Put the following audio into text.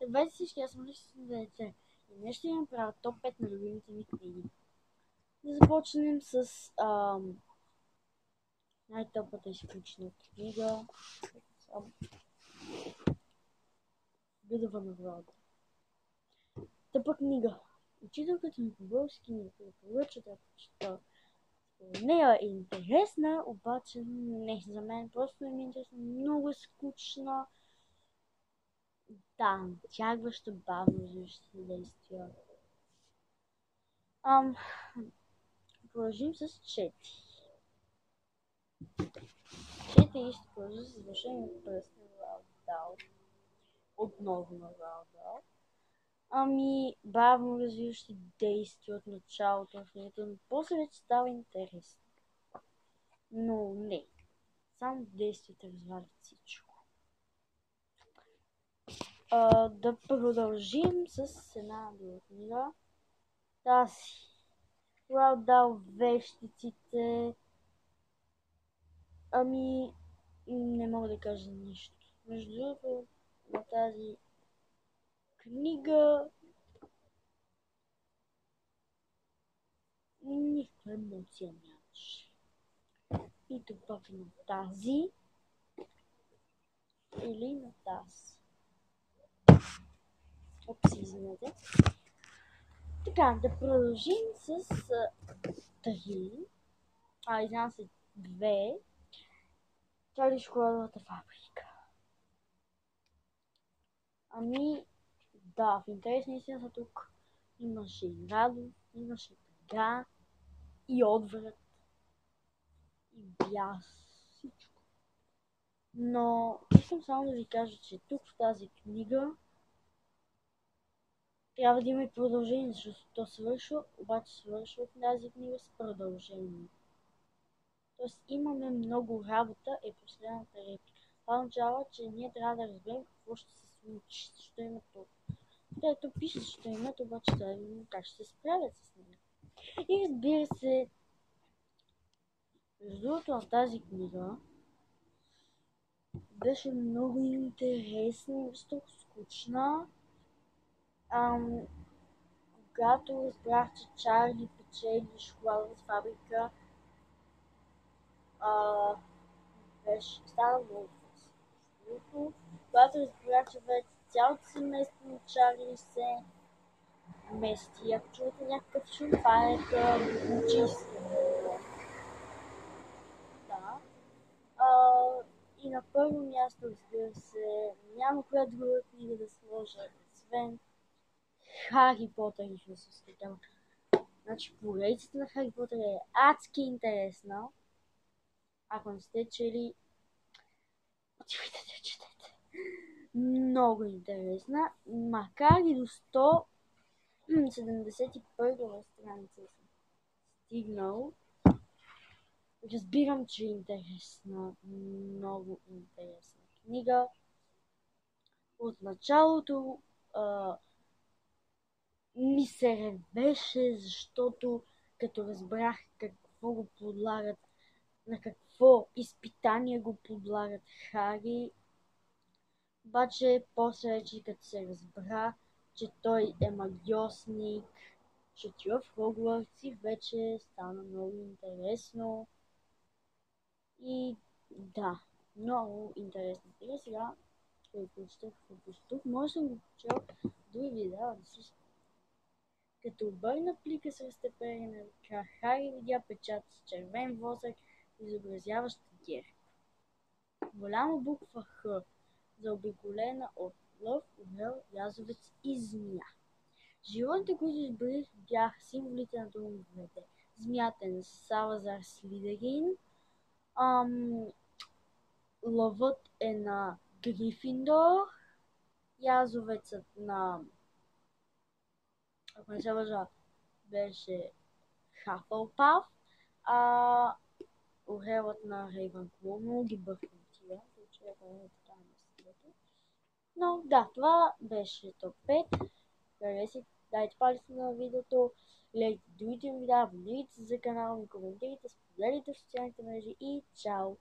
Здравейте всички, аз съм Лиси Деца. И днес ще ви направя топ 5 на любимите ми книги. Да започнем с най-топата изключена книга. Гъдава на врата. Тъпа книга. Учителката ми по български ми препоръча да прочета. Нея е интересна, обаче не за мен. Просто ми е интересна. Много е скучна. Да, натягваща, бавно развиваща се действия. Продължим с 4. 4 ще продължи с завършение пръст на Роалд Дал. Отново на Роалд Дал. Бавно развиващи действия от началото в нето, но после вече става интересно. Но не. Само действията развалят всичко. Да продължим с една друга книга. Тази. Роалд Дал, вещиците. Не мога да кажа нищо. Между другото, на тази книга никаква емоция нямаше. Нито пък на тази или на тази. Опси, извинете. Така, да продължим с 3. Извинявам се, 2. Чарли шоколадовата фабрика. Да, в интерес на истината тук имаше и радост, имаше тъга, и отврат, и бяс, всичко. Но искам само да ви кажа, че тук в тази книга трябва да има и продължение, защото то свършва, обаче свършва в тази книга с продължение. Тоест имаме много работа и последната реплика. Това означава, че ние трябва да разберем какво ще се случи, защо има това. Ето пише, защо имат, обаче трябва да видим как ще се справят с нея. И разбира се, между другото на тази книга беше много интересна, доста скучна. Когато разбрах, че Чарли печели шоколадовата фабрика, стана много вкусно. Когато разбрах, че вече цялото семейство на Чарли се мести, ако чуете някакъв шум, това е чисто. Да. И на първо място, разбира се, няма коя друга книга да сложа, освен Хари Потър и философската тема. Значи, поредицата на Хари Потър е адски интересна. Ако не сте чели, отивайте да четете. Много интересна, макар и до 171 страница съм стигнал. Разбирам, че е интересна, много интересна книга. От началото ми се ревеше, защото като разбрах какво го подлагат, на какво изпитание го подлагат Хари, обаче после вече като се разбра, че той е магиосник, че отива в Хогвартс и вече стана много интересно. И да, много интересно. И сега, като прочета какво пише тук, може да съм го прочел други видеа, да си като обърна плика с разтеперена ръка, Хари видя печат с червен восък, изобразяващ герб. Голяма буква Х, заобиколена от лъв, орел, язовец и змия. Животните, които изброих, бяха символите на домовете. Змията е на Салазар Слизерин, лъвът е на Грифиндор, язовецът на, ако не се лъжа, беше Хафълпаф, орелът на Рейвънклоу. Много ги бъркам тия, човека не е така на местото. Но да, това беше топ 5. Харесайте, дайте палец на видеото, гледайте другите видеа, абонирайте се за канала ми, коментирайте, споделите в социалните мрежи и чао!